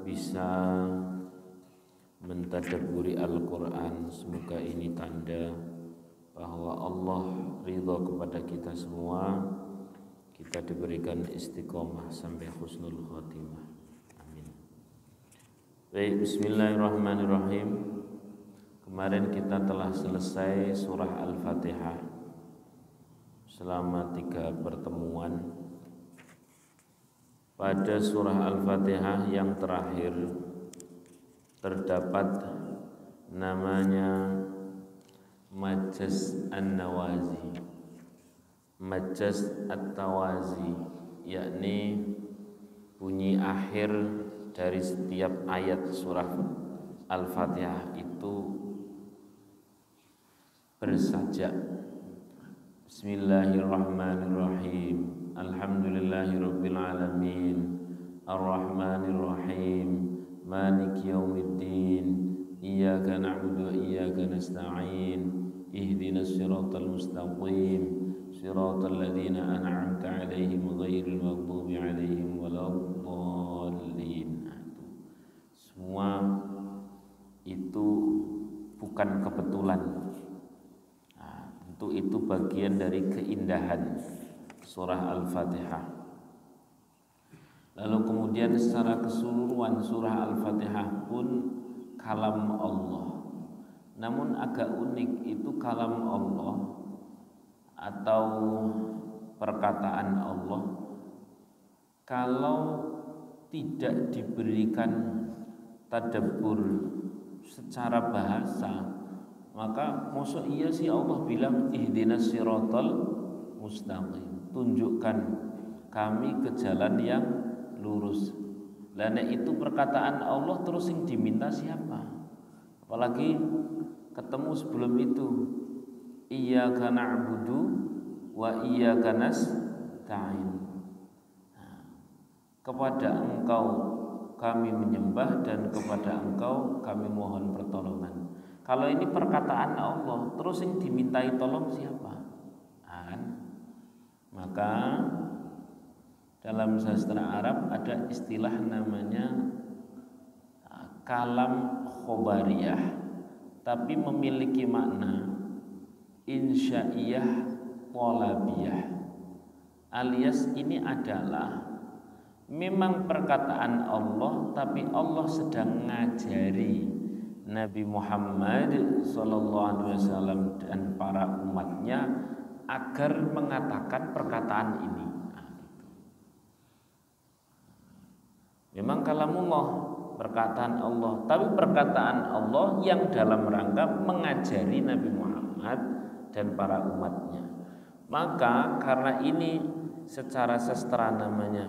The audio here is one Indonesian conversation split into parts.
bisa mentadabburi Al-Quran. Semoga ini tanda bahwa Allah ridha kepada kita semua, kita diberikan istiqomah sampai husnul khotimah. Amin. Baik, bismillahirrahmanirrahim. Kemarin kita telah selesai surah Al-Fatihah selama 3 pertemuan. Pada surah Al-Fatihah yang terakhir terdapat namanya Majaz An-Nawazi, Majaz At-Tawazi, yakni bunyi akhir dari setiap ayat surah Al-Fatihah itu bersajak. Bismillahirrahmanirrahim. Alhamdulillahirabbil alamin. Arrahmanirrahim. Maliki yaumiddin. Iyyaka na'budu wa iyyaka nasta'in. Ihdinas siratal mustaqim. Siratal ladzina an'amta 'alaihim ghairil maghdubi 'alaihim waladdallin. Semua itu bukan kebetulan. Tentu itu bagian dari keindahan surah Al-Fatihah. Lalu kemudian secara keseluruhan surah Al-Fatihah pun kalam Allah. Namun agak unik, itu kalam Allah atau perkataan Allah kalau tidak diberikan tadabbur secara bahasa, maka maksud iya sih Allah bilang ihdinas siratal mustaqim, tunjukkan kami ke jalan yang lurus. Lah nek itu perkataan Allah, terus yang diminta siapa? Apalagi ketemu sebelum itu, iyyaka na'budu wa iyyaka nasta'in. Kepada Engkau kami menyembah dan kepada Engkau kami mohon pertolongan. Kalau ini perkataan Allah, terus yang dimintai tolong siapa? Maka dalam sastra Arab ada istilah namanya kalam khobariyah, tapi memiliki makna insya'iyah thalabiyah, alias ini adalah memang perkataan Allah, tapi Allah sedang ngajari Nabi Muhammad SAW dan para umatnya agar mengatakan perkataan ini. Memang kalamullah, perkataan Allah, tapi perkataan Allah yang dalam rangka mengajari Nabi Muhammad dan para umatnya. Maka karena ini secara sastra namanya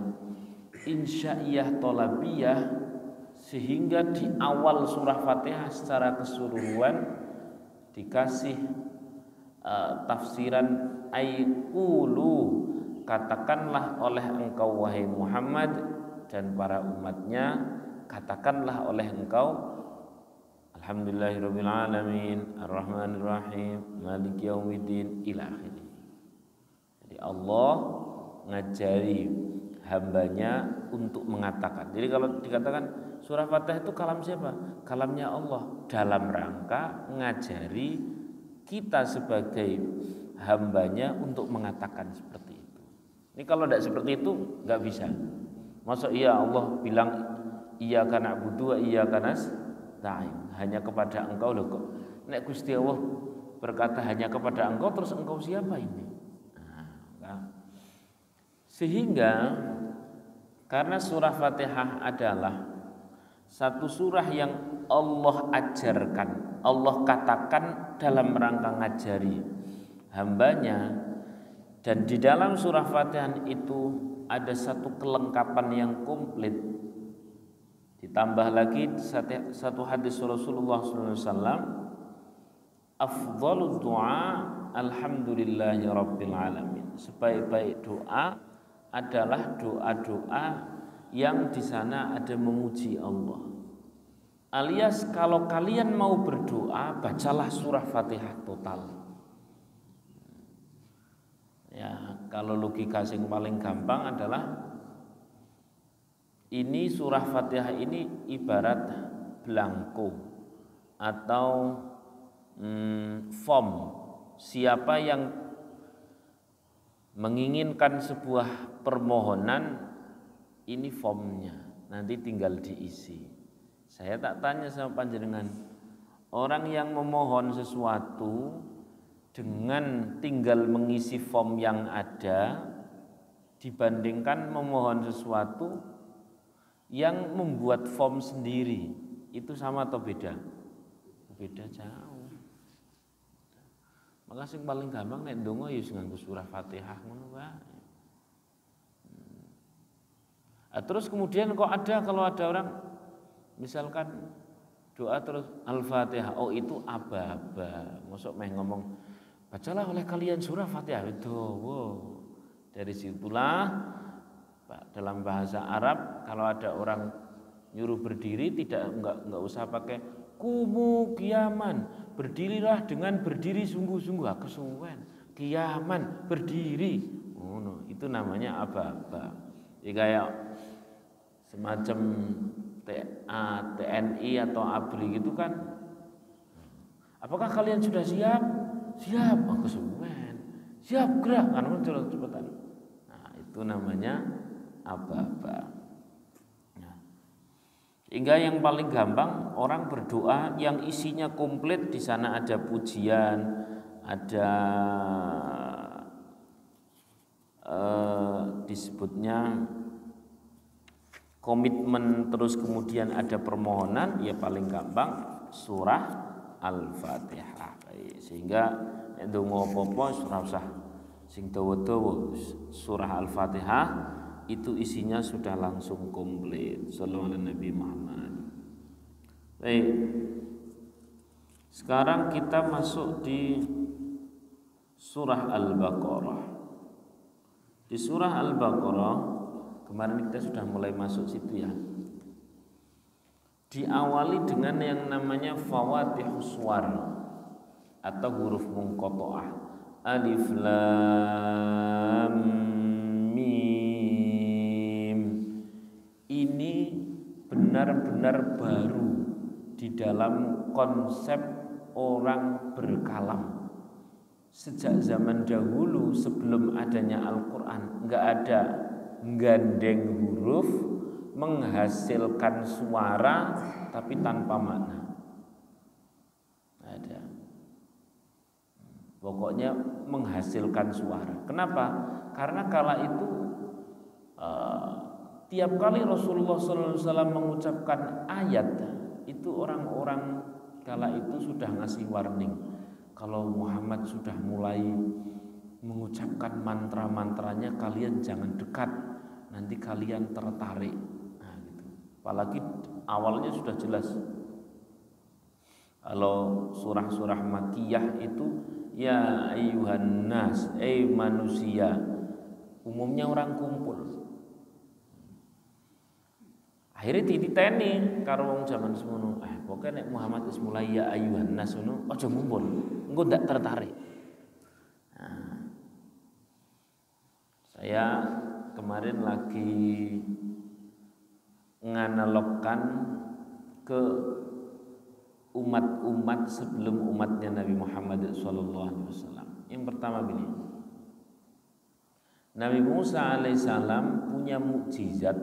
insya'iyah thalabiyah, sehingga di awal surah Fatihah secara keseluruhan dikasih tafsiran ayqulu, katakanlah oleh engkau wahai Muhammad dan para umatnya, katakanlah oleh engkau alhamdulillahirabbil alamin arrahmanirrahim maliki yaumiddin ila akhirih. Jadi Allah ngajari hambanya untuk mengatakan. Jadi kalau dikatakan surah Fatihah itu kalam siapa? Kalamnya Allah, dalam rangka ngajari kita sebagai hambanya untuk mengatakan seperti itu. Ini kalau tidak seperti itu nggak bisa. Masa iya Allah bilang iyyaka na'budu wa iyyaka nasta'in, hanya kepada engkau loh kok. Nek Gusti Allah berkata hanya kepada engkau, terus engkau siapa ini? Sehingga karena surah Fatihah adalah satu surah yang Allah ajarkan, Allah katakan dalam rangka ngajari hambanya, dan di dalam surah Fatihah itu ada satu kelengkapan yang komplit. Ditambah lagi satu hadis Rasulullah SAW, afdhalud du'a alhamdulillahi rabbil alamin. Sebaik-baik doa adalah doa-doa yang di sana ada memuji Allah. Alias kalau kalian mau berdoa, bacalah surah Fatihah total. Ya, kalau logika yang paling gampang adalah ini surah Fatihah ini ibarat belangko atau form. Siapa yang menginginkan sebuah permohonan, ini formnya, nanti tinggal diisi. Saya tak tanya sama panjenengan, orang yang memohon sesuatu dengan tinggal mengisi form yang ada dibandingkan memohon sesuatu yang membuat form sendiri, itu sama atau beda? Beda jauh. Maka sing paling gampang nek ndonga ya nganggo surah Fatihah ngono wae. Terus kemudian kok ada kalau ada orang misalkan doa terus Al-Fatihah, oh itu aba-aba. Mosok meh ngomong bacalah oleh kalian surah Fatihah itu. Wow. Dari situlah dalam bahasa Arab kalau ada orang nyuruh berdiri enggak usah pakai kumu kiaman, berdirilah dengan berdiri sungguh-sungguh, kesuwen kiaman berdiri. Oh no, itu namanya aba-aba. Jadi kayak semacam TNI atau ABRI gitu kan. Apakah kalian sudah siap? Siap, oh, kesuwen. Siap gerak kan cepetan. Nah, itu namanya aba-aba. Hingga yang paling gampang orang berdoa yang isinya komplit, di sana ada pujian, ada disebutnya komitmen, terus kemudian ada permohonan, ya paling gampang surah Al-Fatihah. Sehingga ndonga apa-apa surah usah sing dawa-dawa, surah Al-Fatihah itu isinya sudah langsung komplit. Sallallahu alaihi Nabi Muhammad. Baik. Sekarang kita masuk di surah Al-Baqarah. Di surah Al-Baqarah kemarin kita sudah mulai masuk situ ya. Diawali dengan yang namanya fawatihus suwar atau huruf munqata'ah. Alif lam mim. Ini benar-benar baru di dalam konsep orang berkalam. Sejak zaman dahulu sebelum adanya Al-Quran enggak ada gandeng huruf menghasilkan suara tapi tanpa makna. Ada. Pokoknya menghasilkan suara. Kenapa? Karena kala itu tiap kali Rasulullah SAW mengucapkan ayat itu orang-orang kala itu sudah ngasih warning. Kalau Muhammad sudah mulai mengucapkan mantra-mantranya, kalian jangan dekat, nanti kalian tertarik. Nah, gitu. Apalagi awalnya sudah jelas. Kalau surah-surah Makkiyah itu ya ayyuhan nas, manusia. Umumnya orang kumpul. Akhirnya dititeni karo wong zaman semono. Pokoknya nek Muhammad wis mulai ya ayyuhan nas ngono, aja ngumpul. Engko ndak tertarik. Nah, saya kemarin lagi nganalogkan ke umat-umat sebelum umatnya Nabi Muhammad SAW. Yang pertama gini, Nabi Musa alaihissalam punya mukjizat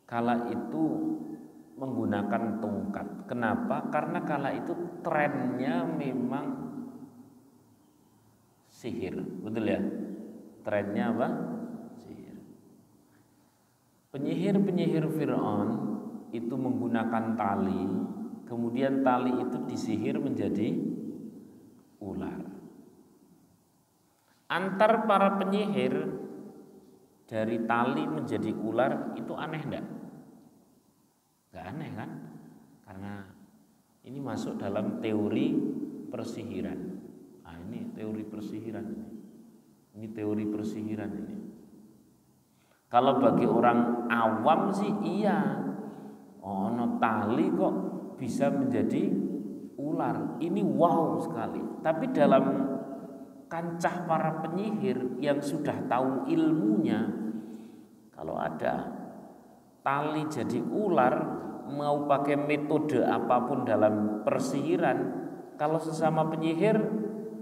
kala itu menggunakan tongkat. Kenapa? Karena kala itu trennya memang sihir, betul ya? Trennya apa? Sihir. Penyihir-penyihir Fir'aun itu menggunakan tali, kemudian tali itu disihir menjadi ular. Antar para penyihir dari tali menjadi ular itu aneh enggak? Enggak aneh kan? Karena ini masuk dalam teori persihiran. Nah, ini teori persihiran ini. Ini teori persihiran ini. Kalau bagi orang awam sih iya. Ono tali kok bisa menjadi ular. Ini wow sekali. Tapi dalam kancah para penyihir yang sudah tahu ilmunya, kalau ada tali jadi ular, mau pakai metode apapun dalam persihiran, kalau sesama penyihir,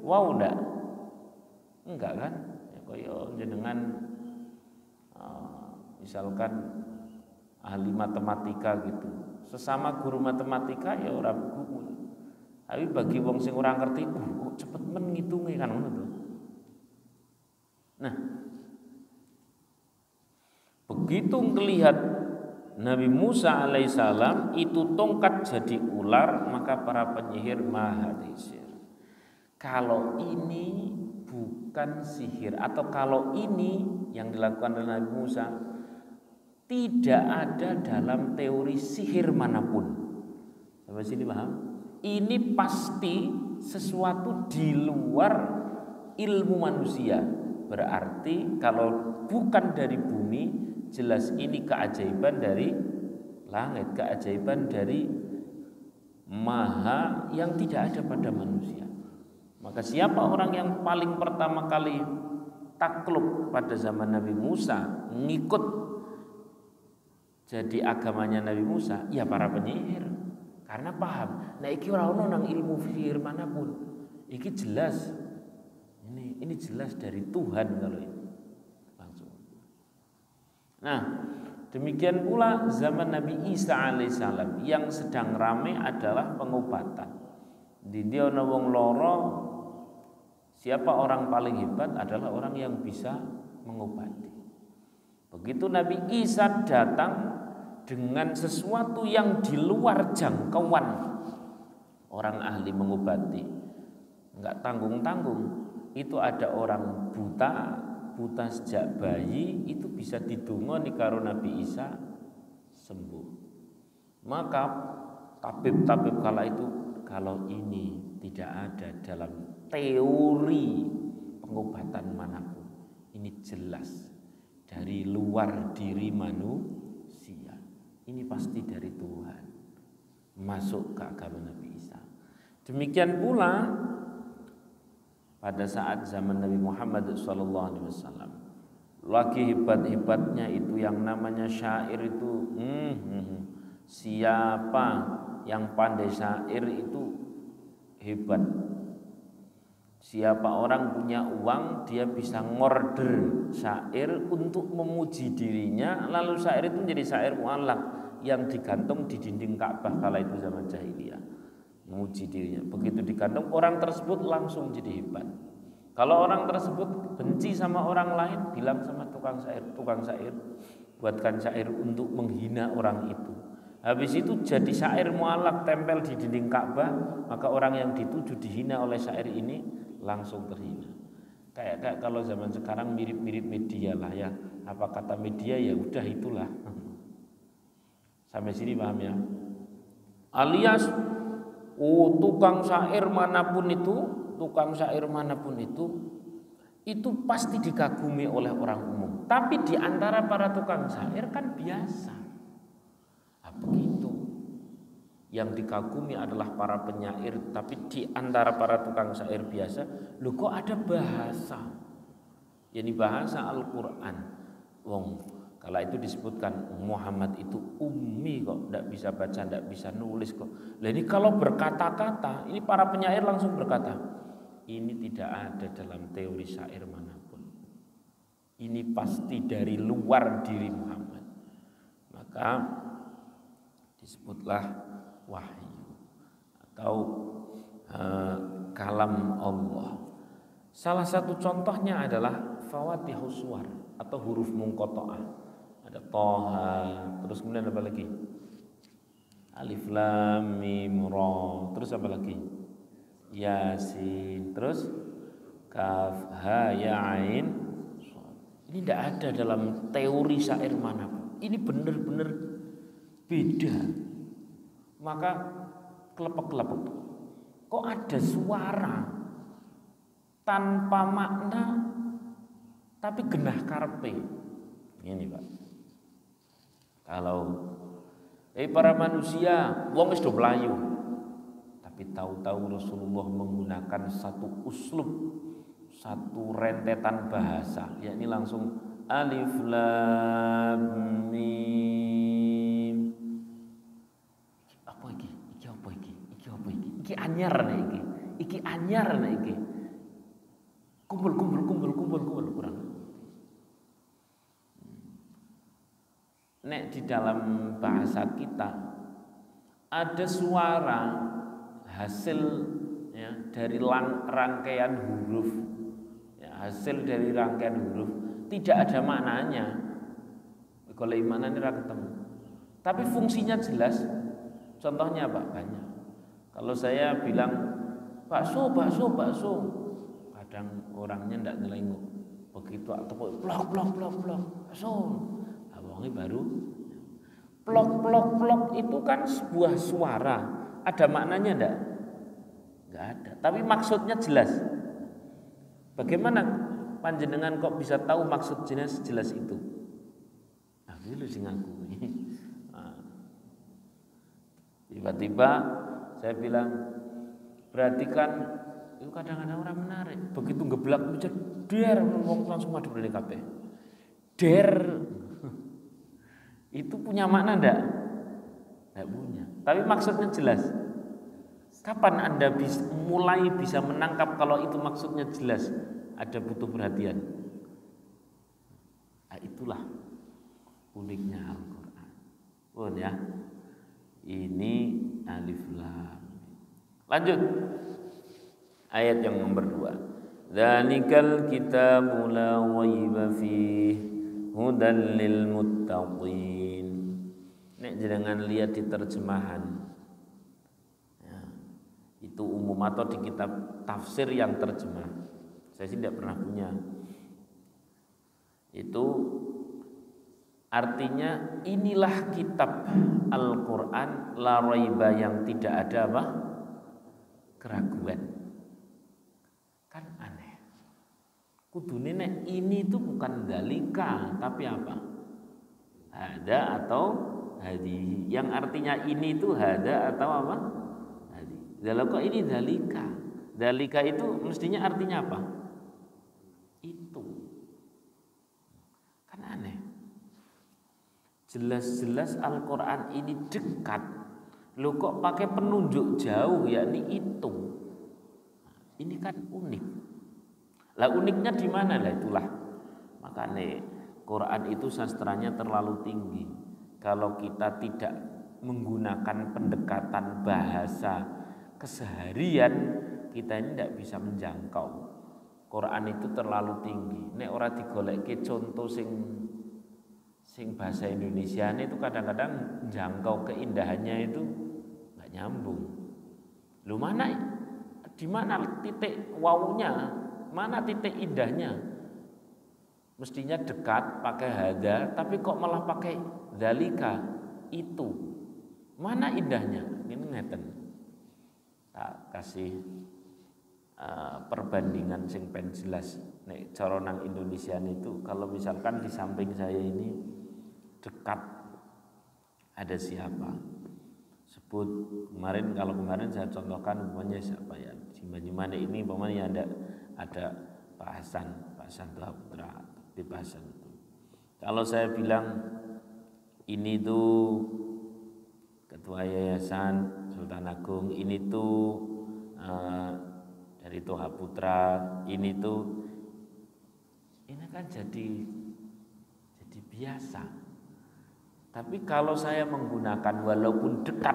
wow enggak kan? Ya koyo jenengan misalkan ahli matematika gitu, sesama guru matematika ya orang guru. Tapi bagi wong sing ora ngerti, kok cepet men ngitunge kan ngono to. Nah, begitu melihat Nabi Musa alaihissalam itu tongkat jadi ular, maka para penyihir mahadisir. Kalau ini bukan sihir, atau kalau ini yang dilakukan oleh Nabi Musa tidak ada dalam teori sihir manapun. Sampai sini paham? Ini pasti sesuatu di luar ilmu manusia. Berarti kalau bukan dari bumi, jelas ini keajaiban dari langit, keajaiban dari Maha yang tidak ada pada manusia. Maka siapa orang yang paling pertama kali takluk pada zaman Nabi Musa, ngikut jadi agamanya Nabi Musa, ya para penyihir. Karena paham, nah iki ora ono nang ilmu sihir manapun. Iki jelas. Ini jelas dari Tuhan kalau ini. Langsung. Nah, demikian pula zaman Nabi Isa alaihissalam yang sedang ramai adalah pengobatan. Di dia ana wong lara, siapa orang paling hebat adalah orang yang bisa mengobati. Begitu Nabi Isa datang dengan sesuatu yang di luar jangkauan orang ahli mengobati, enggak tanggung-tanggung. Itu ada orang buta sejak bayi, itu bisa didongoni karo Nabi Isa sembuh. Maka tabib-tabib kala itu, kalau ini tidak ada dalam teori pengobatan manapun, ini jelas dari luar diri manusia. Ini pasti dari Tuhan, masuk ke agama Nabi Isa. Demikian pula pada saat zaman Nabi Muhammad SAW, lagi hebat-hebatnya itu yang namanya syair itu. Siapa yang pandai syair itu hebat. Siapa orang punya uang, dia bisa ngorder syair untuk memuji dirinya, lalu syair itu menjadi syair mu'allaq yang digantung di dinding Ka'bah kala itu zaman jahiliyah. Memuji dirinya. Begitu digantung, orang tersebut langsung jadi hebat. Kalau orang tersebut benci sama orang lain, bilang sama tukang syair, buatkan syair untuk menghina orang itu. Habis itu jadi syair mu'allaq tempel di dinding Ka'bah, maka orang yang dituju dihina oleh syair ini langsung terhina. Kayak kalau zaman sekarang mirip-mirip media lah ya. Apa kata media ya udah itulah. Sampai sini paham ya? Alias tukang syair manapun itu pasti dikagumi oleh orang umum. Tapi di antara para tukang syair kan biasa. Begitu. Yang dikagumi adalah para penyair, tapi di antara para tukang syair biasa, loh kok ada bahasa? Yani bahasa Al-Qur'an. Kala itu disebutkan Muhammad itu ummi kok, tidak bisa baca, tidak bisa nulis kok. Lah ini kalau berkata-kata, ini para penyair langsung berkata, ini tidak ada dalam teori syair manapun. Ini pasti dari luar diri Muhammad. Maka disebutlah wahyu atau kalam Allah. Salah satu contohnya adalah fawatihus suwar atau huruf munqata'ah. Ada Toha, terus kemudian apa lagi? Alif Lam Mim Ra, terus apa lagi? Yasin, terus Kaf Ha Ya Ain. Ini tidak ada dalam teori syair manapun. Ini benar-benar beda. Maka kelepek-kelepek. Kok ada suara tanpa makna tapi genah karpe? Ini Pak. Kalau para manusia wong wis do mlayu, tapi tahu-tahu Rasulullah menggunakan satu uslub, satu rentetan bahasa, yakni langsung alif lam mim iki anyar nek iki anyar nek iki. Kumpul kurang. Nek di dalam bahasa kita ada suara hasil ya, dari rangkaian huruf ya, hasil dari rangkaian huruf tidak ada maknanya. Kalau maknanya ora ketemu. Tapi fungsinya jelas. Contohnya apa? Banyak. Kalau saya bilang bakso, kadang orangnya ndak ngelengok. Begitu atau plok, bakso. Abangnya baru plok itu kan sebuah suara. Ada maknanya ndak? Enggak ada. Tapi maksudnya jelas. Bagaimana panjenengan kok bisa tahu maksud jelas itu? Nah, itu sing aku. Tiba-tiba saya bilang, perhatikan itu kadang-kadang orang menarik. Begitu ngeblak mencet der langsung madu dari kabeh. Der itu punya makna enggak? Enggak punya. Tapi maksudnya jelas. Kapan Anda mulai bisa menangkap kalau itu maksudnya jelas? Ada butuh perhatian. Nah, itulah uniknya Al-Qur'an. Pun ya. Ini alif lam. Lanjut. Ayat yang nomor 2. Dzalikal kitabu la raiba fihi hudan lil muttaqin. Nek jangan lihat di terjemahan. Ya, itu umum atau di kitab tafsir yang terjemah. Saya sih tidak pernah punya. Itu artinya inilah kitab Al-Quran la raiba yang tidak ada apa? Keraguan. Kan aneh. Kudune nek ini itu bukan dalika tapi apa? Hada atau hadi. Yang artinya ini itu hada atau apa? Hadi. Kalau kok ini dalika. Dalika itu mestinya artinya apa? Itu. Kan aneh. Jelas-jelas Al-Quran ini dekat. Loh kok pakai penunjuk jauh yakni itu. Ini kan unik. Lah uniknya di mana lah itulah. Makanya Quran itu sastranya terlalu tinggi. Kalau kita tidak menggunakan pendekatan bahasa keseharian, kita ini tidak bisa menjangkau. Quran itu terlalu tinggi. Nek ora digolekke contoh sing bahasa Indonesia itu kadang-kadang jangkau keindahannya itu nggak nyambung. Lu mana di mana titik wawunya, mana titik indahnya? Mestinya dekat pakai hada, tapi kok malah pakai dalika itu. Mana indahnya? Ini ngeten. Tak kasih perbandingan sing pen jelas. Nek cara nang Indonesia itu kalau misalkan di samping saya ini dekat ada siapa? Sebut kalau kemarin saya contohkan umpamanya siapa ya? Di Banyumanik ini umpamanya ada Pak Hasan Tuha Putra, Pak Hasan itu. Kalau saya bilang ini tuh Ketua Yayasan Sultan Agung, ini tuh dari Tuha Putra, ini kan jadi biasa. Tapi kalau saya menggunakan walaupun dekat,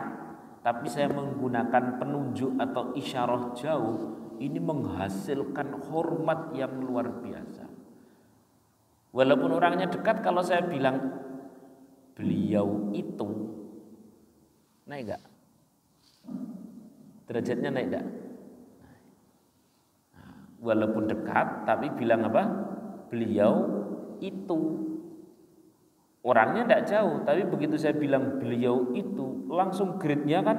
tapi saya menggunakan penunjuk atau isyarah jauh, ini menghasilkan hormat yang luar biasa. Walaupun orangnya dekat, kalau saya bilang beliau itu, naik enggak? Derajatnya naik enggak? Walaupun dekat, tapi bilang apa? Beliau itu. Orangnya tidak jauh, tapi begitu saya bilang beliau itu, langsung grade-nya kan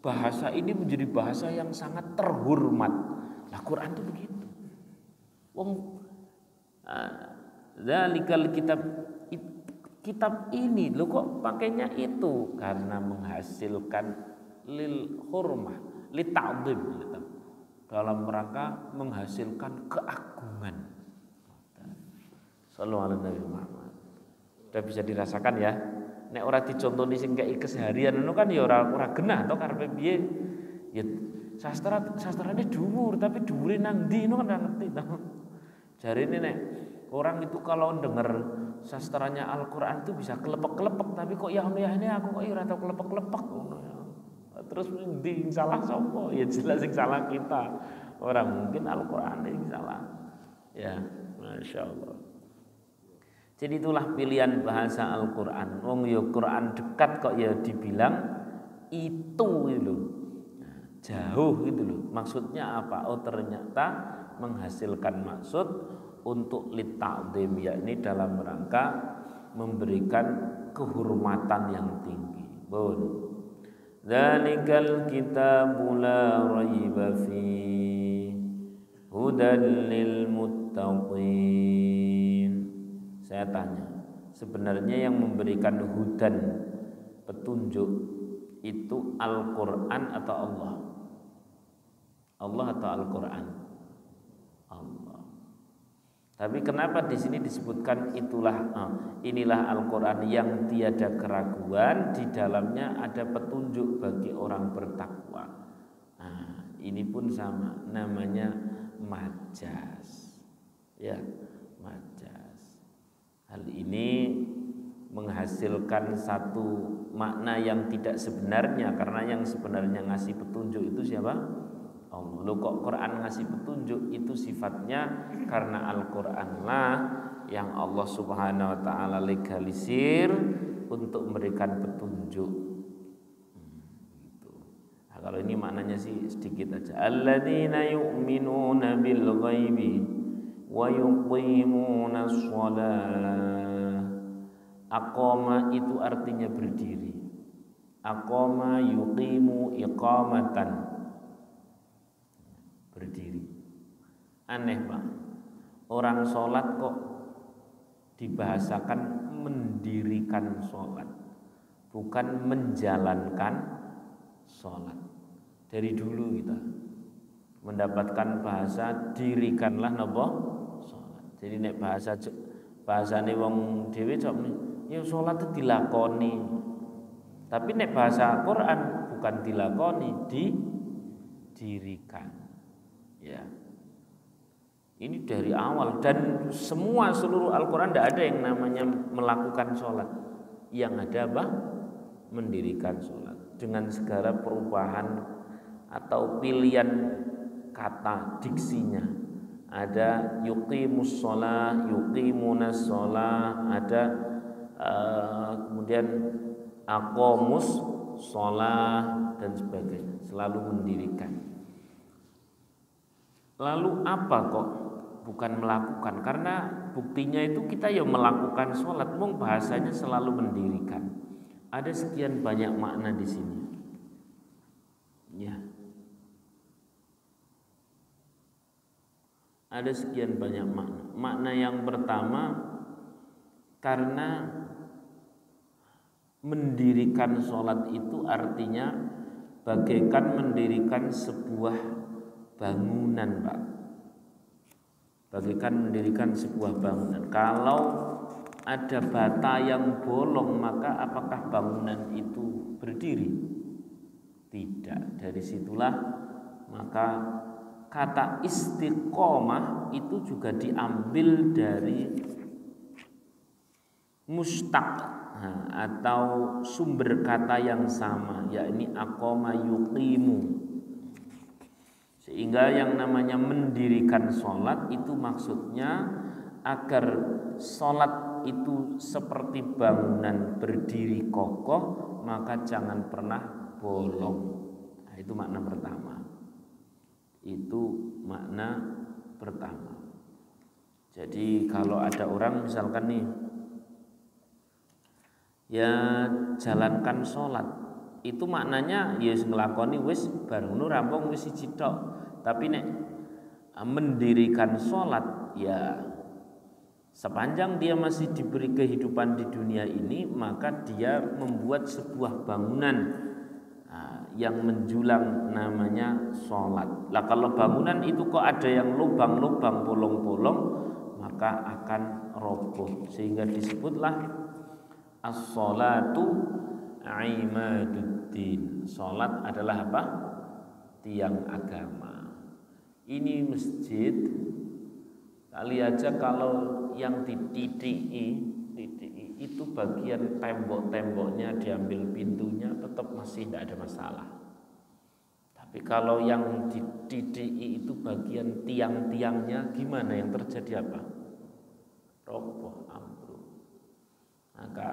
bahasa ini menjadi bahasa yang sangat terhormat. Nah, Quran itu begitu. Dzalikal kitab ini lo kok pakainya itu karena menghasilkan lil hurmah, li ta'dhim dalam rangka menghasilkan keagungan. Sallallahu alaihi wasallam. Sudah bisa dirasakan ya. Nek ora dicontoni sing kei keseharian ngono kan ya ora genah to karepe piye. Ya sastrane dhuwur, tapi dhuwure nang ndi kan ora ngerti to. Jarine nek orang itu kalau dengar sastranya Al-Qur'an itu bisa kelepek-kelepek, tapi kok ya ini aku kok ora tau kelepek-kelepek ngono ya. Terus ndi salah sapa? Ya jelas sing salah kita. Orang mungkin Al-Qur'an yang salah. Ya, Masya Allah. Jadi itulah pilihan bahasa Al-Qur'an. Wong ya Qur'an dekat kok ya dibilang itu lho. Jauh gitu loh. Maksudnya apa? Oh ternyata menghasilkan maksud untuk litta'dhim, yakni dalam rangka memberikan kehormatan yang tinggi. Bon. Dzalikal kitabu la raiba fi hudan lil muttaqin. Saya tanya, sebenarnya yang memberikan hudan, petunjuk itu Al-Qur'an atau Allah? Allah atau Al-Qur'an? Allah. Tapi kenapa di sini disebutkan inilah Al-Qur'an yang tiada keraguan, di dalamnya ada petunjuk bagi orang bertakwa. Nah, ini pun sama, namanya majaz. Ya, majaz. Hal ini menghasilkan satu makna yang tidak sebenarnya, karena yang sebenarnya ngasih petunjuk itu siapa? Allah. Loh kok Quran ngasih petunjuk? Itu sifatnya karena Al-Quran lah yang Allah Subhanahu wa ta'ala legalisir untuk memberikan petunjuk. Nah, kalau ini maknanya sih sedikit aja. Alladzina yu'minuna bil ghaibi wa yuqimuna shalah. Aqama itu artinya berdiri. Aqama yuqimu iqamatan, berdiri. Aneh Pak, orang sholat kok dibahasakan mendirikan sholat, bukan menjalankan sholat. Dari dulu kita mendapatkan bahasa dirikanlah nopo sholat. Jadi nek bahasane wong dhewe cok ya sholat itu dilakoni. Tapi nek bahasa Quran bukan dilakoni, didirikan. Ya, ini dari awal dan seluruh Al-Quran tidak ada yang namanya melakukan sholat. Yang ada apa? Mendirikan sholat dengan segala perubahan atau pilihan kata diksinya. Ada yuqimus sholah, yuqimunas sholah, ada kemudian aqomus sholah dan sebagainya. Selalu mendirikan. Lalu apa kok bukan melakukan? Karena buktinya itu kita ya melakukan sholat, mung bahasanya selalu mendirikan. Ada sekian banyak makna di sini. Ya, ada sekian banyak makna. Makna yang pertama, karena mendirikan sholat itu artinya bagaikan mendirikan sebuah bangunan, Pak. Bagaikan mendirikan sebuah bangunan. Kalau ada bata yang bolong, maka apakah bangunan itu berdiri? Tidak. Dari situlah maka kata istiqomah itu juga diambil dari mustaq atau sumber kata yang sama, yakni aqama yuqimu. Sehingga yang namanya mendirikan sholat itu maksudnya agar sholat itu seperti bangunan berdiri kokoh, maka jangan pernah bolong. Nah, itu makna pertama. Itu makna pertama. Jadi kalau ada orang misalkan nih, ya jalankan sholat, itu maknanya ya nglakoni wis bar ngono rampung wis siji tok. Tapi nek mendirikan sholat, ya sepanjang dia masih diberi kehidupan di dunia ini, maka dia membuat sebuah bangunan yang menjulang, namanya sholat. Lah kalau bangunan itu kok ada yang lubang-lubang, bolong-bolong, maka akan roboh. Sehingga disebutlah as-sholatu imaduddin. Sholat adalah apa? tiang agama. Ini masjid, kali aja kalau yang dititiki itu bagian tembok-temboknya diambil pintunya tetap masih tidak ada masalah. Tapi kalau yang dititiki itu bagian tiang-tiangnya, gimana yang terjadi apa? Roboh, ambruk. Maka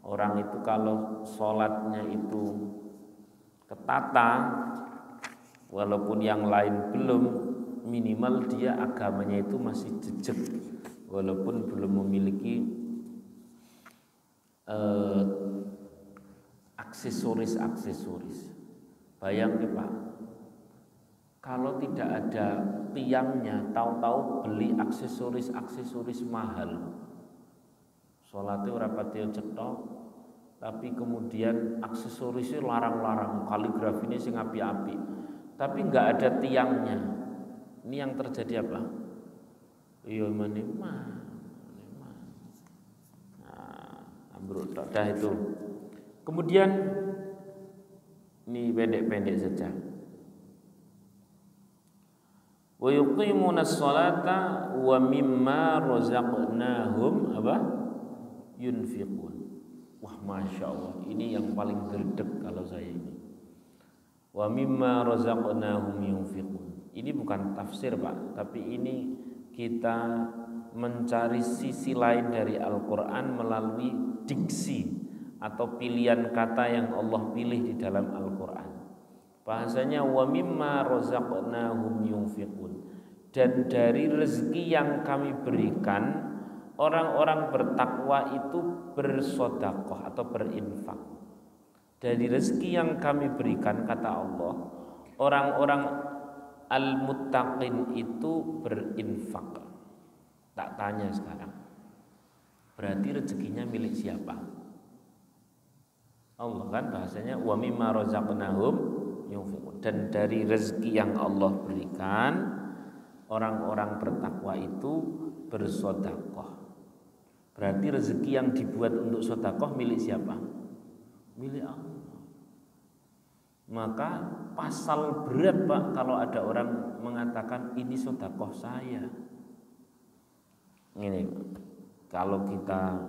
orang itu kalau sholatnya itu ketata, walaupun yang lain belum, minimal dia agamanya itu masih jejak, walaupun belum memiliki aksesoris. Bayangin Pak, kalau tidak ada tiangnya, tahu-tahu beli aksesoris mahal, sholatnya ora pati cetok, tapi kemudian aksesorisnya larang-larang, kaligrafinya sing api-api, tapi nggak ada tiangnya. Ini yang terjadi apa? Iya menimah. Ambruk dah itu. Kemudian ini pendek-pendek saja. Wa yuqimunas sholata wa mimma razaqnahum yunfiqun. Wah, masya Allah, ini yang paling gerdek kalau saya ini. Wa mimma razaqnahum yunfiqun. Ini bukan tafsir Pak, tapi ini kita mencari sisi lain dari Al-Quran melalui diksi atau pilihan kata yang Allah pilih di dalam Al-Quran. Bahasanya wa mimma razaqnahum yunfiqun, dan dari rezeki yang kami berikan orang-orang bertakwa itu bersedekah atau berinfak. Dari rezeki yang kami berikan, kata Allah, orang-orang al-muttaqin itu berinfak. Tak tanya sekarang, berarti rezekinya milik siapa? Allah kan bahasanya wa mimma razaqnahum yunfiqun, dan dari rezeki yang Allah berikan orang-orang bertakwa itu bersedekah. Berarti rezeki yang dibuat untuk sedekah milik siapa? Milik Allah. Maka pasal berat Pak kalau ada orang mengatakan ini sedekah saya. Ini kalau kita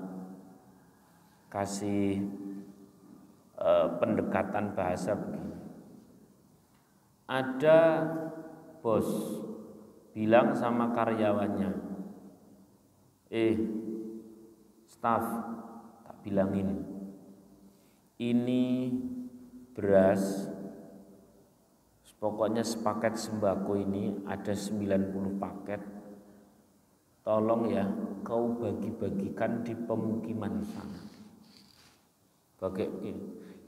kasih pendekatan bahasa begini, ada bos bilang sama karyawannya, staff, tak bilangin ini beras, pokoknya sepaket sembako ini ada 90 paket, tolong ya kau bagi-bagikan di pemukiman sana.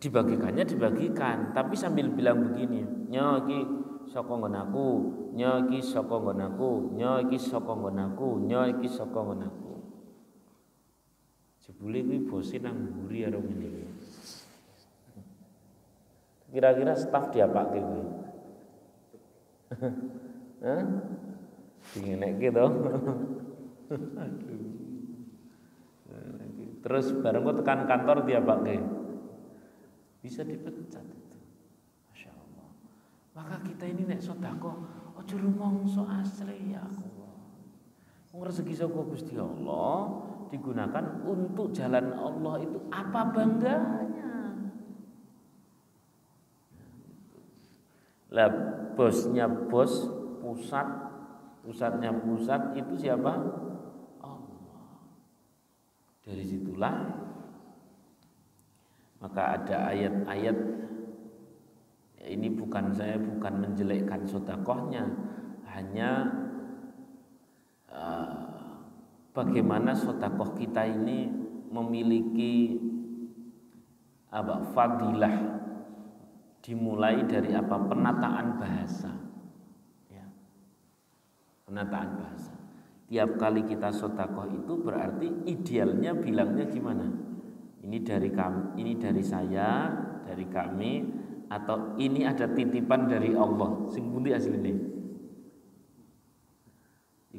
Dibagikan, tapi sambil bilang begini, nyo iki saka nggon aku, nyo iki saka nggon aku, nyo iki saka nggon aku, nyo iki saka nggon aku. Jebule kuwi bose nang mburi karo ngene iki. Kira-kira staf diapake kuwi? Hah? Dingenekke to. Terus bareng kok tekan kantor diapake? Bisa dipecat itu. Masya Allah. Maka kita ini nek sedekah aja rumangsa asli ya Allah. Wong rezeki saka Gusti Allah digunakan untuk jalan Allah, itu apa bangganya? Lah bosnya bos, pusatnya pusat itu siapa? Allah. Dari situlah maka ada ayat-ayat, ini saya bukan menjelekkan sedekahnya, hanya bagaimana sedekah kita ini memiliki fadilah, dimulai dari penataan bahasa, ya. Penataan bahasa. Tiap kali kita sedekah itu berarti idealnya bilangnya gimana? Ini dari kami, ini dari saya, dari kami, atau ini ada titipan dari Allah. Sing pundi asline?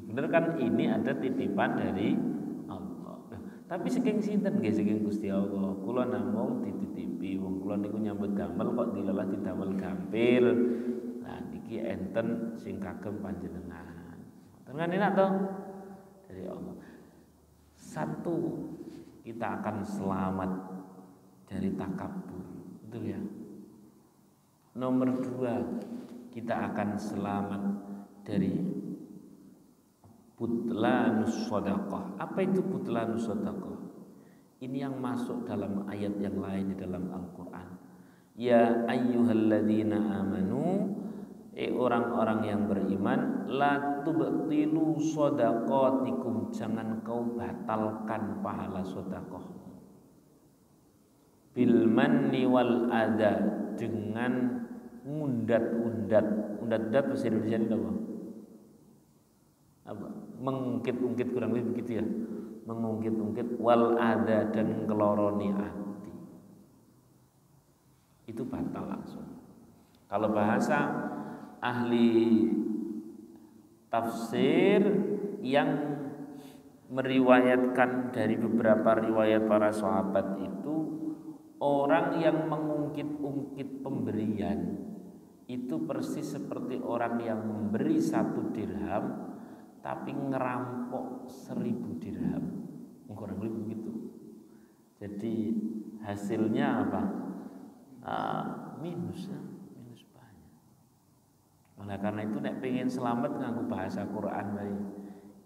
Bener kan, ini ada titipan dari Allah. Tapi saking sinten nggih, saking Gusti Allah. Kula namung dititipi nyicipi wong kula niku nyambut damel kok dilelah didamel gampil. Nah niki enten sing kagem panjenengan. Tenan enak to dari Allah. Satu, kita akan selamat dari takabur, betul ya. Nomor dua, kita akan selamat dari butlanus shadaqah. Apa itu butlanus shadaqah? Ini yang masuk dalam ayat yang lain di dalam Al-Quran. Ya ayyuhalladzina amanu, orang-orang yang beriman, la tubtilu shadaqatikum, jangan kau batalkan pahala sedekah. Bil manni wal adha, dengan undat-undat bahasa Indonesia ini apa? Mengungkit-ungkit, kurang lebih begitu ya. Mengungkit-ungkit wal adha, dan ngeloroni hati. Itu batal langsung. Kalau bahasa ahli tafsir yang meriwayatkan dari beberapa riwayat para sahabat itu, orang yang mengungkit-ungkit pemberian itu persis seperti orang yang memberi 1 dirham tapi ngerampok 1000 dirham, kurang lebih begitu. Jadi hasilnya apa? Minus banyak. Oleh karena itu nek pengen selamat nganggo bahasa Quran wae.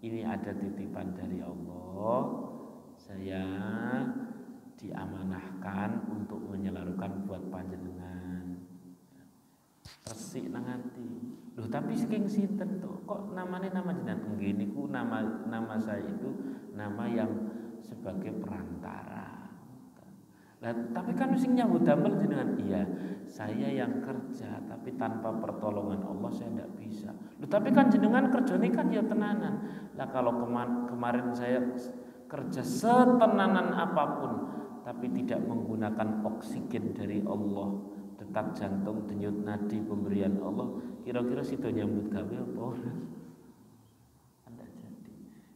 Ini ada titipan dari Allah. Saya diamanahkan untuk menyalurkan buat panjenengan. Resik nang ati. Loh tapi saking sinten to? Kok namanya nama jenengan? Nggih niku nama saya itu nama yang sebagai perantara. Nah, tapi kan sing nyambut damel jenengan. Iya, saya yang kerja tapi tanpa pertolongan Allah saya tidak bisa. Loh, tapi kan jenengan kerjane kan ya tenanan. Lah kalau kemarin saya kerja setenanan apapun tapi tidak menggunakan oksigen dari Allah, detak jantung, denyut nadi pemberian Allah, kira-kira sido nyambut gawe apa? Anda jadi.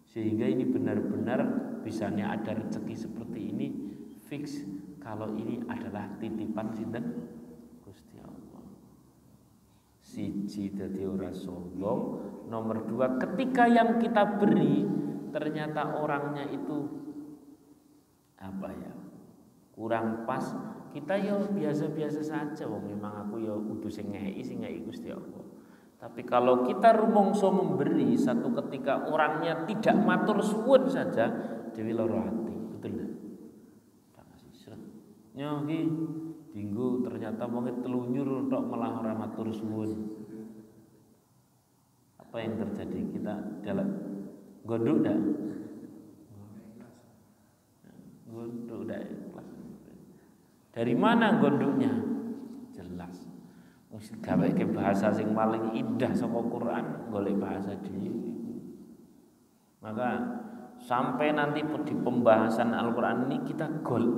Sehingga ini benar-benar bisanya ada rezeki seperti ini fix kalau ini adalah titipan sinten Gusti Allah. Siji dadi ora sombong. Nomor 2, ketika yang kita beri ternyata orangnya itu apa ya, kurang pas, kita ya biasa-biasa saja. Wong memang aku ya kudu sing ngei Gusti Allah. Tapi kalau kita rumangsa memberi, satu ketika orangnya tidak matur suwun saja, dewi lara ati, betul enggak? Nyogi dinggo ternyata wonge telunyur tok malah ora matur suwun. Apa yang terjadi? Kita dalam gondok dah. Gondok dah. Dari mana gondoknya? Jelas. Wis gaweke bahasa sing paling indah saka Quran, golek bahasa dhewe. Maka sampai nanti di pembahasan Al-Quran ini kita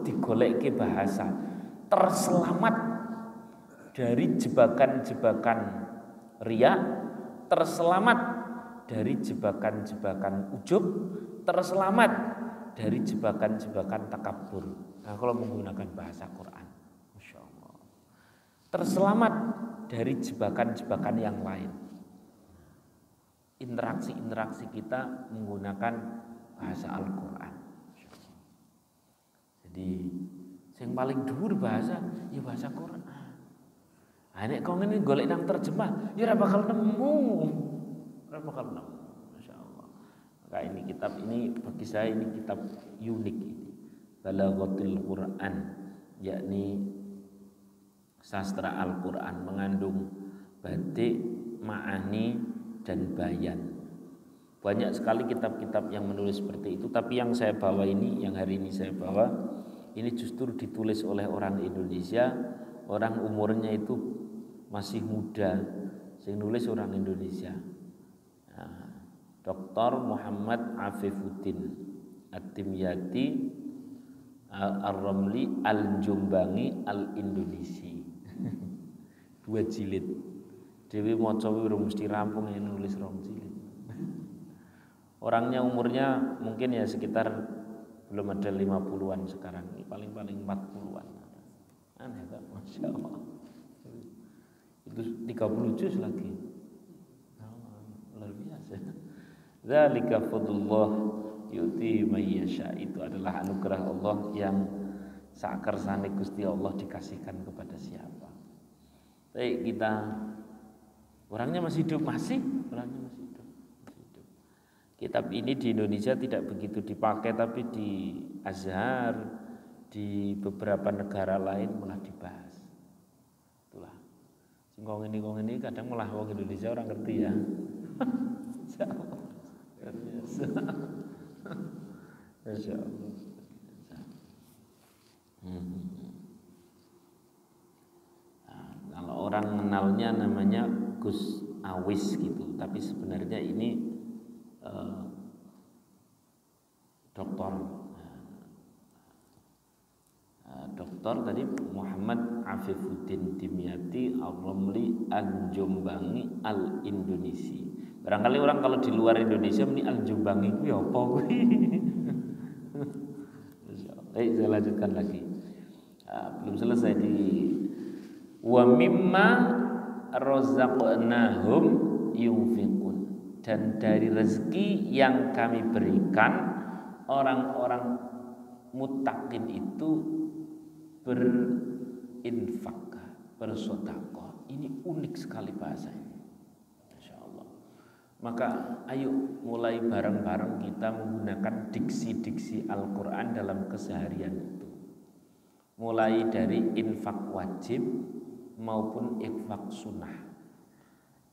digolek ke bahasa terselamat dari jebakan-jebakan riya, terselamat dari jebakan-jebakan ujub, terselamat dari jebakan-jebakan takabur. Nah, kalau menggunakan bahasa Quran, Masya Allah, terselamat dari jebakan-jebakan yang lain. Interaksi-interaksi kita menggunakan bahasa Al-Quran. Jadi yang paling dhuwur bahasa ya bahasa Quran. Nah, nek kok ngene golek nang terjemah ya ora bakal nemu. Ora bakal nemu. Masyaallah. Maka ini kitab ini bagi saya ini kitab unik ini. Balaghatul Quran, yakni sastra Al-Quran, mengandung batik, ma'ani dan bayan. Banyak sekali kitab-kitab yang menulis seperti itu, tapi yang saya bawa ini, yang hari ini saya bawa, ini justru ditulis oleh orang Indonesia, orang umurnya itu masih muda, sing nulis orang Indonesia. Nah, Dr. Muhammad Afifuddin At-Timyati Ar-Ramli Al-Jumbangi Al-Indonesi. 2 jilid. Dewi maca urung mesti rampung yang nulis 2 jilid. Orangnya umurnya mungkin ya sekitar belum ada 50-an sekarang, ini paling-paling 40-an. Aneh tak? Masya Allah. Itu 30 juz lagi. Luar biasa. Dzalika fadlullah yu'ti may yasha. Itu adalah anugerah Allah yang sakersane Gusti Allah dikasihkan kepada siapa. Baik, kita orangnya masih hidup, orangnya masih hidup. Kitab ini di Indonesia tidak begitu dipakai, tapi di Azhar, di beberapa negara lain malah dibahas. Itulah. Singkong ini kadang malah orang Indonesia orang ngerti ya. Masya Allah. Nah, kalau orang mengenalnya namanya Gus Awis gitu, tapi sebenarnya ini doktor tadi Muhammad Afifuddin Dimyati Al-Romli Al-Jombangi Al-Indonesi. Barangkali orang kalau di luar Indonesia ini Al-Jombangi itu ya apa kuwi? Baik, saya lanjutkan lagi. Belum selesai di wa mimma razaqnahum yunfiqun, dan dari rezeki yang kami berikan orang-orang muttaqin itu berinfak, bersedekah. Ini unik sekali bahasanya, Masya Allah. Maka ayo mulai bareng-bareng kita menggunakan diksi-diksi Al-Quran dalam keseharian itu. Mulai dari infak wajib maupun infak sunnah.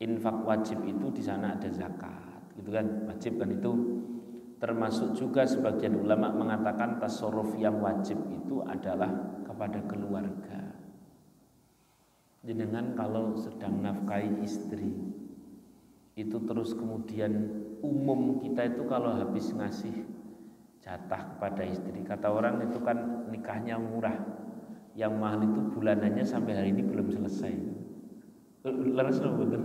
Infak wajib itu di sana ada zakat, gitu kan? Wajib kan itu. Termasuk juga sebagian ulama mengatakan tasarruf yang wajib itu adalah kepada keluarga. Jenengan kalau sedang nafkahi istri, itu terus kemudian umum kita itu kalau habis ngasih jatah kepada istri, kata orang itu kan nikahnya murah, yang mahal itu bulanannya sampai hari ini belum selesai. Leres loh betul.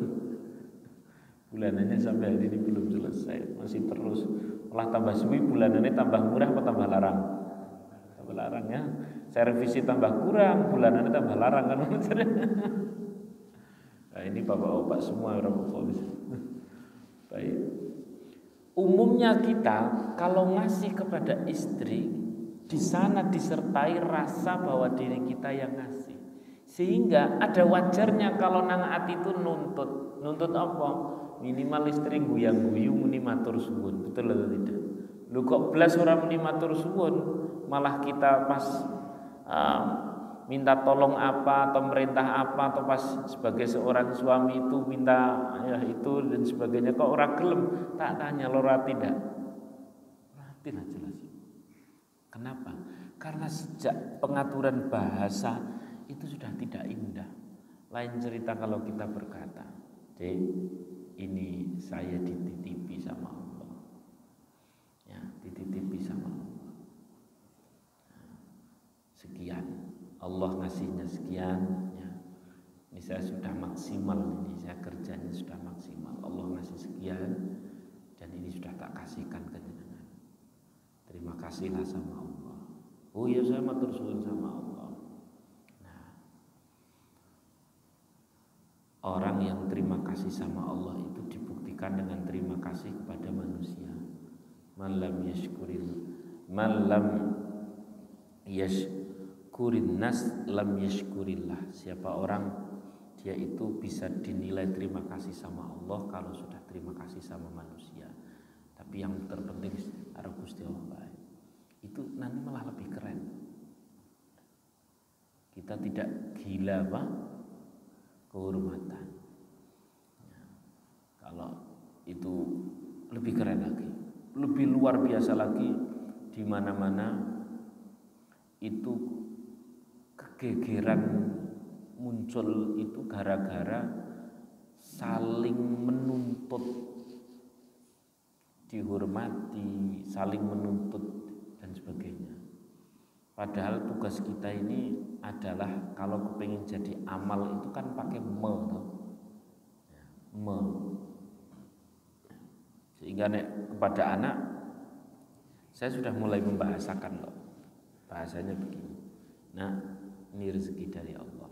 Bulanannya sampai hari ini belum selesai, masih terus. Malah tambah suwi bulanannya tambah murah atau tambah larang? Tambah larang ya. Servisi tambah kurang, bulanannya tambah larang kan. Nah, ini bapak-bapak semua orang polis. Baik. Umumnya kita kalau ngasih kepada istri, di sana disertai rasa bahwa diri kita yang ngasih. Sehingga ada wajarnya kalau nang ati itu nuntut. Nuntut apa? Minimal istri guyang-guyu muni matur suwun, betul atau tidak? Lu kok belas orang muni matur suwun, malah kita pas minta tolong apa atau merintah apa, atau pas sebagai seorang suami itu minta ya itu dan sebagainya, kok orang gelem, tak tanya lora tidak? Tidak jelas. Kenapa? Karena sejak pengaturan bahasa itu sudah tidak indah. Lain cerita kalau kita berkata, Dek, ini saya dititipi sama Allah, ya, dititipi sama Allah. Sekian, Allah ngasihnya sekian, ya. Ini saya sudah maksimal, ini saya kerjanya sudah maksimal. Allah ngasih sekian, dan ini sudah tak kasihkan ke jenengan. Terima kasihlah sama Allah. Oh ya, saya matur suwun sama Allah. Orang yang terima kasih sama Allah itu dibuktikan dengan terima kasih kepada manusia. Man lam yashkurin nas lam yashkurillah. Siapa orang dia itu bisa dinilai terima kasih sama Allah kalau sudah terima kasih sama manusia. Tapi yang terpenting arep Gusti Allah. Itu nanti malah lebih keren. Kita tidak gila apa? Kehormatan. Ya. Kalau itu lebih keren lagi, lebih luar biasa lagi, di mana-mana itu kegegeran muncul itu gara-gara saling menuntut, dihormati, saling menuntut dan sebagainya. Padahal tugas kita ini adalah kalau kepingin jadi amal itu kan pakai sehingga kepada anak saya sudah mulai membahasakan loh, bahasanya begini. Nah, Ini rezeki dari Allah.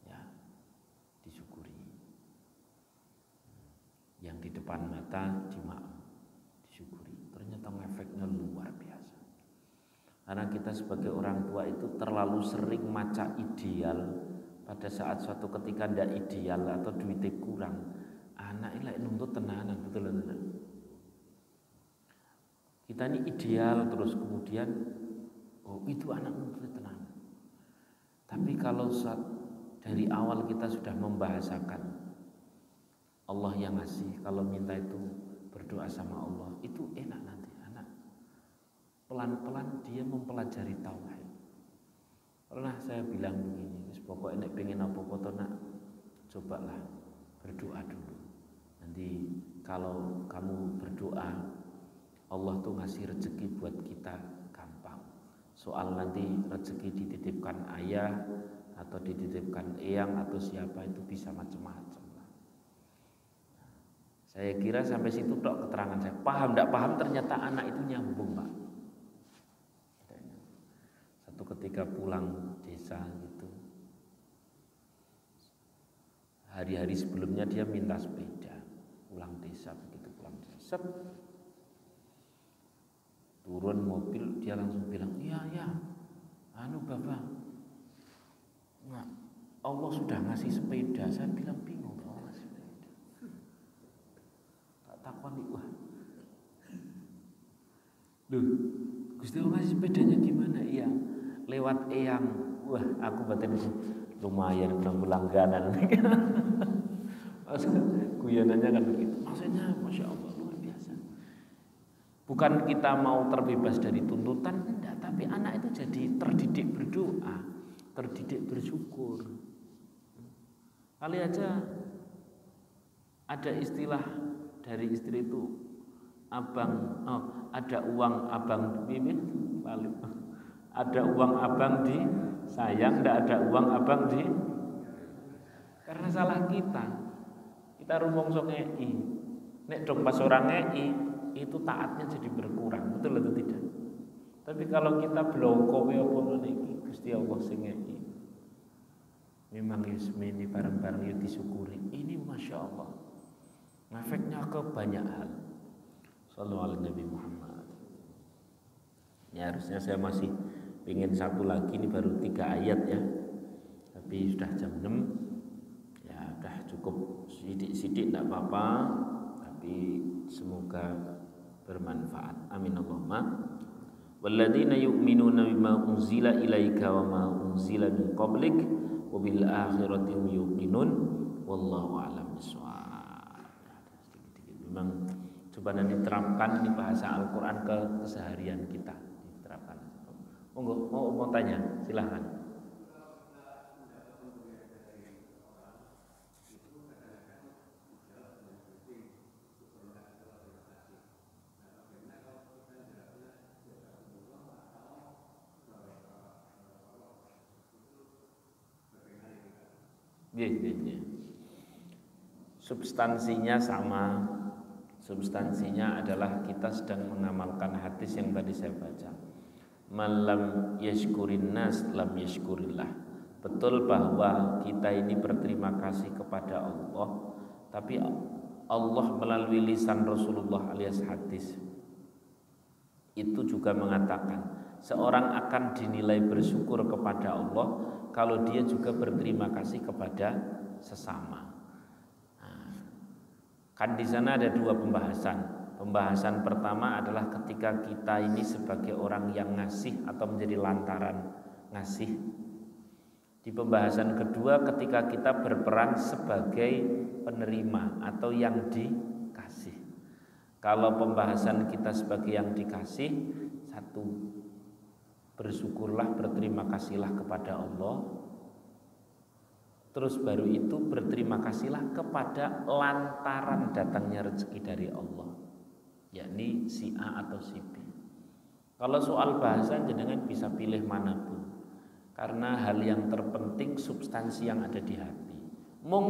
Ya, disyukuri. Yang di depan mata disyukuri. Ternyata efeknya luar biasa. Karena kita sebagai orang tua itu terlalu sering maca ideal. Pada saat suatu ketika tidak ideal atau duitnya kurang, anak ini nuntut tenanan, betul. Kita ini ideal terus kemudian itu anak nuntut tenanan. Tapi kalau dari awal kita sudah membahasakan Allah yang ngasih, kalau minta itu berdoa sama Allah, itu enak nanti anak. Pelan-pelan dia mempelajari tauhid. Pernah saya bilang begini, pokoknya pengen apa-apa nak, cobalah berdoa dulu. Nanti kalau kamu berdoa, Allah tuh ngasih rezeki buat kita gampang. Soal nanti rezeki dititipkan ayah atau dititipkan eyang atau siapa itu bisa macam-macam. Saya kira sampai situ tok keterangan saya. Paham tidak paham ternyata anak itu nyambung, Pak. Satu ketika pulang desa gitu, hari-hari sebelumnya dia minta sepeda pulang desa, begitu pulang desa, turun mobil dia langsung bilang, iya bapak, nah, Allah sudah ngasih sepeda. Saya bilang bingung, Allah ngasih sepeda. Tak takoni, wah, loh, Gusti Allah ngasih sepedanya gimana? Iya, lewat eyang. Wah, aku batinku lumayan langganan. Guyonannya kan begitu. Maksudnya, masya Allah luar biasa. Bukan kita mau terbebas dari tuntutan, enggak, tapi anak itu jadi terdidik berdoa, terdidik bersyukur. Kali aja ada istilah dari istri itu, ada uang abang mimin, ada uang abang di sayang, enggak ada uang abang di, karena salah kita rumongso ngei, nek dong pas orang ngei itu taatnya jadi berkurang, betul atau tidak? Tapi kalau kita bloko apa niki Gusti Allah sing ngei, memang yusmini bareng-bareng yo disyukuri. Ini masya Allah, efeknya ke banyak hal. Sallallahu alaihi Nabi Muhammad. Ya harusnya saya masih ingin satu lagi, ini baru 3 ayat ya, tapi sudah jam 6. Ya sudah cukup sidik-sidik tidak apa-apa, tapi semoga bermanfaat. Amin Allahumma. Walladzina yu'minuna bima unzila ilaika wa ma unzila min qablik wa bil akhirati hum yuqinun wallahu a'lam bishawab. Memang coba nanti terapkan di bahasa Al-Qur'an ke keseharian kita, diterapkan. Monggo, mau tanya, silahkan. Ya. Substansinya sama. Substansinya adalah kita sedang mengamalkan hadis yang tadi saya baca. Malam yashkurin nas lam yashkurillah. Betul bahwa kita ini berterima kasih kepada Allah, tapi Allah melalui lisan Rasulullah alias hadis itu juga mengatakan seorang akan dinilai bersyukur kepada Allah kalau dia juga berterima kasih kepada sesama. Nah, kan di sana ada 2 pembahasan. Pembahasan pertama adalah ketika kita ini sebagai orang yang ngasih atau menjadi lantaran ngasih. Di pembahasan kedua ketika kita berperan sebagai penerima atau yang dikasih. Kalau pembahasan kita sebagai yang dikasih, satu, bersyukurlah, berterima kasihlah kepada Allah. Terus baru itu berterima kasihlah kepada lantaran datangnya rezeki dari Allah, yakni si A atau si B. Kalau soal bahasa jenengan bisa pilih manapun, karena hal yang terpenting substansi yang ada di hati. Mung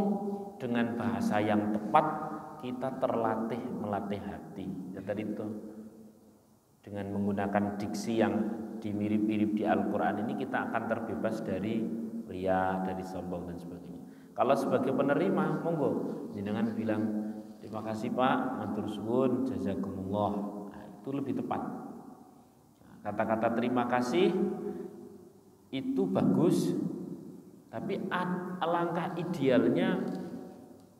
dengan bahasa yang tepat kita terlatih melatih hati. Ya tadi itu dengan menggunakan diksi yang dimirip-mirip di Al-Quran ini kita akan terbebas dari riya, dari sombong dan sebagainya. Kalau sebagai penerima, monggo jenengan bilang terima kasih Pak, matur suwun, jazakumullah. Nah, itu lebih tepat. Nah, kata-kata terima kasih itu bagus, tapi alangkah idealnya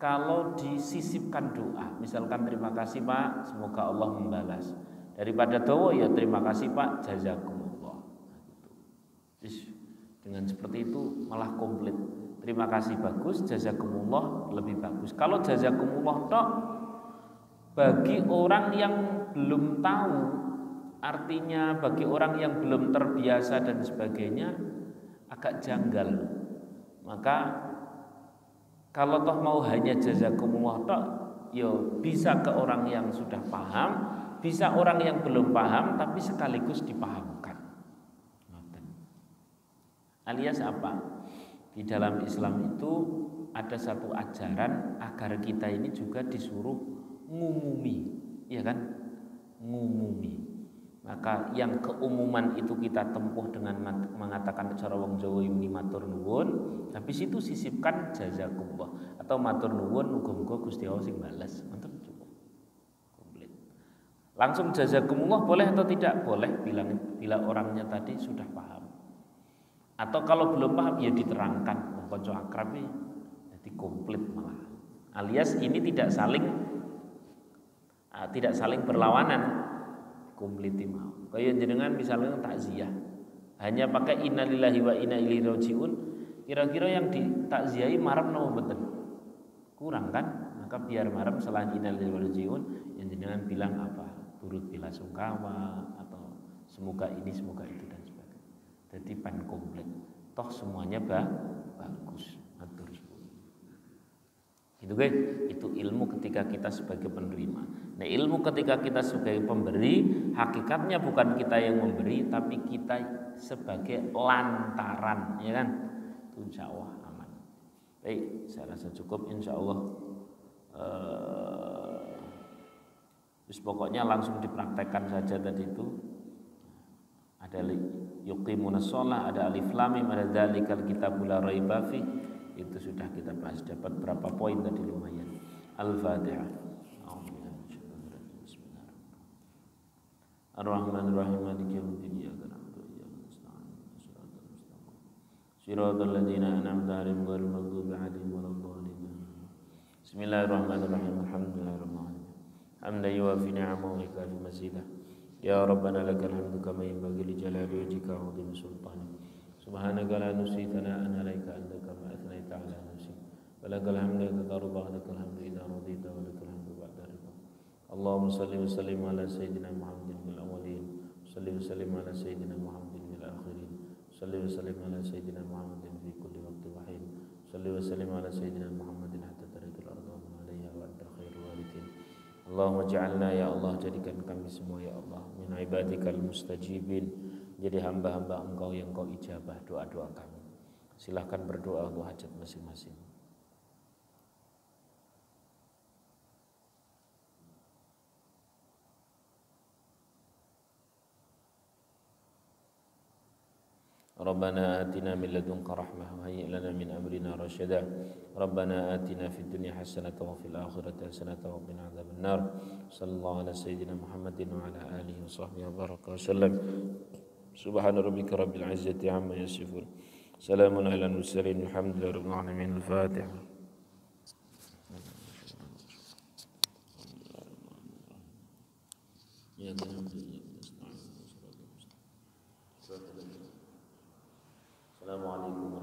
kalau disisipkan doa. Misalkan terima kasih Pak, semoga Allah membalas. Daripada doa ya terima kasih Pak, jazakumullah. Dengan seperti itu malah komplit. Terima kasih bagus, jazakumullah lebih bagus. Kalau jazakumullah tok bagi orang yang belum tahu artinya, bagi orang yang belum terbiasa dan sebagainya agak janggal. Maka kalau toh mau hanya jazakumullah tok, yo bisa ke orang yang sudah paham, bisa orang yang belum paham tapi sekaligus dipahamkan. Alias apa? Di dalam Islam itu ada satu ajaran agar kita ini juga disuruh ngumumi, ya kan? Ngumumi. Maka yang keumuman itu kita tempuh dengan mengatakan cara wong Jawa ini matur nuwun, habis itu sisipkan jazakumullah atau matur nuwun muga-muga Gusti Allah sing bales. Mantap cukup. Komplit. Langsung jazakumullah boleh atau tidak? Boleh bila orangnya tadi sudah paham. Atau kalau belum paham ya diterangkan kanca akrab jadi komplit malah. Alias ini tidak saling berlawanan. Kompliti mau. Kaya jenengan misalnya takziah hanya pakai innalillahi wa inna ilaihi rajiun, kira-kira yang ditakziahi marem napa mboten? Kurang kan? Maka biar marem selain innalillahi wa rajiun yang jenengan bilang apa? Turut bela sungkawa atau semoga ini semoga itu dan sebagainya. Jadi pan komplit. Toh semuanya bagus. Matur suwun. Itu guys, itu ilmu ketika kita sebagai penerima. Nah, ilmu ketika kita sebagai pemberi, hakikatnya bukan kita yang memberi, tapi kita sebagai lantaran, ya kan? Itu insya Allah aman. Baik, saya rasa cukup insya Allah. Terus pokoknya langsung dipraktekkan saja tadi itu. Ada yuqimunas shalah, ada alif lam mim, ada dzalikal kitabul la raiba fi. Itu sudah kita bahas, dapat berapa poin tadi lumayan. Al-Fatihah. Ar-Rahmanir-Rahim Maliki yaumiddin iyyaka na'budu wa iyyaka nasta'in ihdinas mustaqim shiratal ladzina an'amta 'alaihim ghairil maghdubi 'alaihim waladdallin. Bismillahirrahmanirrahim. Alhamdulillahirabbil alamin. Hamdan yuwafi ni'amahu wa yukafi mazidah. Ya Rabbana lakal hamdu kama yanbaghi li jalali wajhika wa 'azimi sultanik. Subhanaka la nuhsi thana'an 'alaika anta kama athnayta 'ala nafsik. Walakal hamdu idza tarda, lakal hamdu idza radita, walakal hamdu ba'da ridha. Allahumma salli wa sallim ala sayyidina Muhammadin fil awwalin, salli wa sallim ala sayyidina Muhammadin fil akhirin, salli wa sallim ala sayyidina Muhammadin fi kulli waqtin wa hin, salli wa sallim ala sayyidina Muhammadin hatta taridul ardu wa man 'alayha wa anta khairul warithin. Allahumma ja'alna ya Allah, jadikan kami semua ya Allah min ibadikal mustajibin, jadi hamba-hamba Engkau yang Kau ijabah doa-doa kami. Silahkan berdoa untuk hajat masing-masing. Rabbana atina min ladunka rahmah wa hayyi' lana min amrina rasyada. Rabbana atina fid dunya hasanatan wa fil akhirati hasanatan wa qina adzabannar. Sallallahu ala sayyidina Muhammadin wa ala alihi wa sahbihi wa baraka wasallam. Subhana rabbika rabbil izzati amma yasifun. Salamun alal mursalin. Alhamdulillahi rabbil alamin. Al-Fatihah. Ya Assalamualaikum.